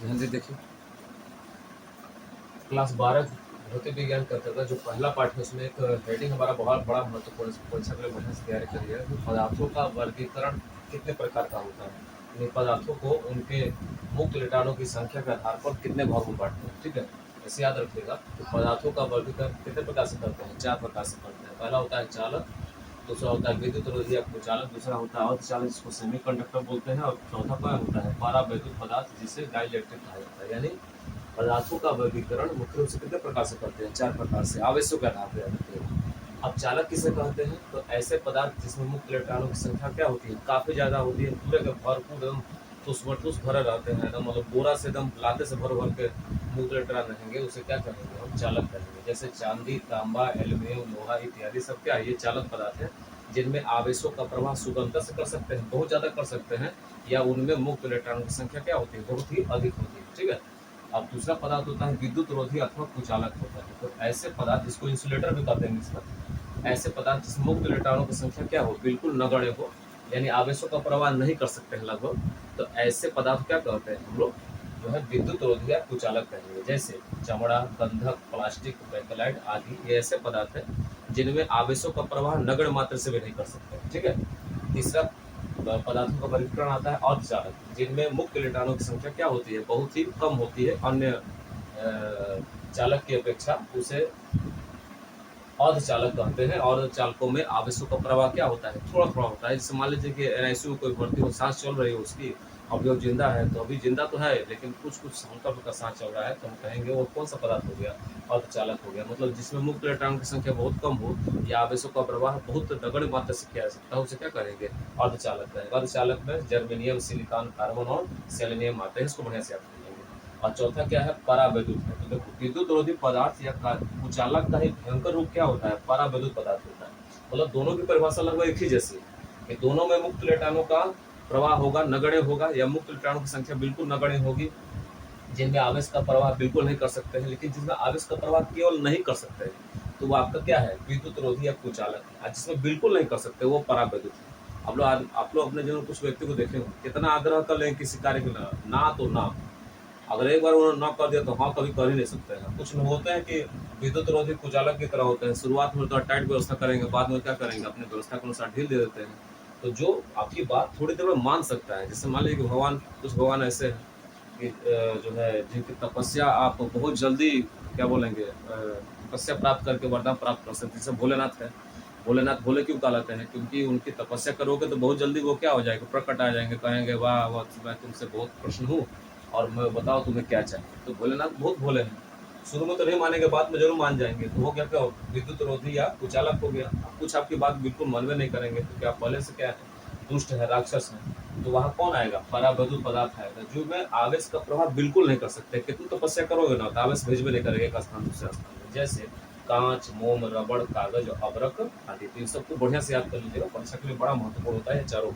ध्यान से देखिए, क्लास 12 भौतिक विज्ञान के अंतर्गत जो पहला पाठ है उसमें एक हेडिंग हमारा बहुत बड़ा महत्वपूर्ण परीक्षा के लिए बढ़िया से तैयारी करी है कि पदार्थों का वर्गीकरण कितने प्रकार का होता है। इन पदार्थों को उनके मुक्त इलेक्ट्रॉनों की संख्या के आधार पर कितने भागों में बांटते हैं। ठीक है, ऐसे याद रखिएगा कि पदार्थों का वर्गीकरण कितने प्रकार से करते हैं, 4 प्रकार से करते हैं। पहला होता है चालक, दूसरा होता है विद्युत रोधी या कुचालक, दूसरा होता है अर्धचालक जिसको सेमीकंडक्टर बोलते हैं, और चौथा क्या होता है परावैद्युत पदार्थ जिसे डाइलेक्ट्रिक कहा जाता है। यानी पदार्थों का वर्गीकरण मुख्य रूप से कितने प्रकार से करते हैं, 4 प्रकार से, आवेशों के आधार पर याद रखिएगा। अब चालक किसे कहते हैं, तो ऐसे पदार्थ जिसमें मुक्त इलेक्ट्रॉनों की संख्या क्या होती है, काफी ज्यादा होती है, पूरे के भरपूर एकदम ठुस भरे रहते हैं, एकदम मतलब बोरा से एकदम लाते से भर भर के मुक्त इलेक्ट्रॉन रहेंगे, उसे क्या कहेंगे, हम चालक कहेंगे। जैसे चांदी, तांबा, एल्यूमिनियम, लोहा इत्यादि सब क्या है, ये चालक पदार्थ है जिनमें आवेशों का प्रवाह सुगमता से कर सकते हैं, बहुत ज्यादा कर सकते हैं, या उनमें मुक्त इलेक्ट्रॉनों की संख्या क्या होती है, बहुत ही अधिक होती है। ठीक है, अब दूसरा पदार्थ होता है विद्युत रोधी अथवा कुचालक होता है। तो ऐसे पदार्थ जिसको इंसुलेटर भी कहते हैं इसमें, ऐसे पदार्थ जिसमें मुक्त इलेक्ट्रॉनों की संख्या क्या हो, बिल्कुल नगण्य हो, यानी आवेशों का प्रवाह नहीं कर सकते हैं लगभग, तो ऐसे पदार्थ क्या कहते हैं हम लोग, जो है विद्युत रोधी या कुचालक कहेंगे। जैसे चमड़ा, गंधक, प्लास्टिक, बेकलाइट आदि ये ऐसे पदार्थ हैं जिनमें आवेशों का प्रवाह नगण्य मात्रा से भी नहीं कर सकते। ठीक है, तीसरा पदार्थों का वर्गीकरण आता है अर्धचालक, जिनमें मुक्त इलेक्ट्रॉनों की संख्या क्या होती है, बहुत ही कम होती है, अन्य चालक की अपेक्षा उसे अर्धचालक कहते हैं। और चालकों में आवेशों का प्रवाह क्या होता है, थोड़ा थोड़ा होता है। जैसे मान लीजिए कि एनआईसीयू में कोई भर्ती हो, सांस चल रही है उसकी, अभी वो जिंदा है, तो अभी जिंदा तो है लेकिन कुछ कुछ हल्का फुल्का सांस चल रहा है, तो हम कहेंगे वो कौन सा पदार्थ हो गया, अर्धचालक हो गया। मतलब जिसमें मुक्त इलेक्ट्रॉन की संख्या बहुत कम हो या आवेशों का प्रवाह बहुत नगण्य मात्रा से किया जा सकता है, उसे क्या करेंगे, अर्धचालक कहेंगे। अर्धचालक में जर्मेनियम, सिलिकॉन, कार्बन और सेलेनियम आते हैं, इसको बढ़िया से याद कर लेंगे। और चौथा क्या है, परावैद्युत है। तो देखो, विद्युत रोधी पदार्थ या कुचालक का ही भयंकर रूप क्या होता है, परावैद्युत पदार्थ होता है। मतलब दोनों की परिभाषा लगभग एक ही जैसी है कि दोनों में मुक्त इलेक्ट्रॉनों का प्रवाह होगा, नगण्य होगा, या मुक्त इलेक्ट्रॉनों की संख्या बिल्कुल नगण्य होगी, जिनमें आवेश का प्रवाह बिल्कुल नहीं कर सकते हैं। लेकिन जिसमें आवेश का प्रवाह केवल नहीं कर सकते हैं, तो वो आपका क्या है, विद्युत रोधी या कुचालक है। जिसमें बिल्कुल नहीं कर सकते वो परावैद्युत है। आप लोग अपने जीवन में कुछ व्यक्ति को देखे हो, कितना आग्रह कर लें किसी कार्य के ना तो ना, अगर एक बार उन्होंने ना कर दिया तो हाँ कभी कर ही नहीं सकते हैं। कुछ लोग होते हैं कि विद्युत रोधी कुचालक की तरह होते हैं, शुरुआत में तो टाइट व्यवस्था करेंगे, बाद में क्या करेंगे, अपनी व्यवस्था के अनुसार ढील दे देते हैं। तो जो आपकी बात थोड़ी देर में मान सकता है, जैसे मान लीजिए कि कुछ भगवान ऐसे हैं कि जो है जिनकी तपस्या आप बहुत जल्दी क्या बोलेंगे, तपस्या प्राप्त करके वरदान प्राप्त कर सकते, जैसे भोलेनाथ है। भोलेनाथ भोले क्यों कहलाते हैं, क्योंकि उनकी तपस्या करोगे तो बहुत जल्दी वो क्या हो जाएगा, प्रकट आ जाएंगे, कहेंगे वाह वाह मैं तुमसे बहुत प्रसन्न हूँ और मैं बताओ तुम्हें क्या चाहिए। तो भोलेनाथ बहुत भोले हैं, शुरू में तो नहीं मानेंगे, बाद में जरूर मान जाएंगे। तो वो क्या विद्युत रोधी या कुचालक हो गया। कुछ आपकी बात बिल्कुल मानवे नहीं करेंगे, तो क्या पहले से क्या है, दुष्ट है, राक्षस है। तो वहाँ कौन आएगा, परावैद्युत पदार्थ आएगा, जो में आवेश का प्रभाव बिल्कुल नहीं कर सकते। कितनी तपस्या करोगे ना, तो आवेश भेजबे नहीं करेगा एक स्थान दूसरे स्थान में। जैसे कांच, मोम, रबड़, कागज, अबरक आदि। तो इन सबको बढ़िया से याद कर लीजिएगा, परीक्षा के लिए बड़ा महत्वपूर्ण होता है चारों।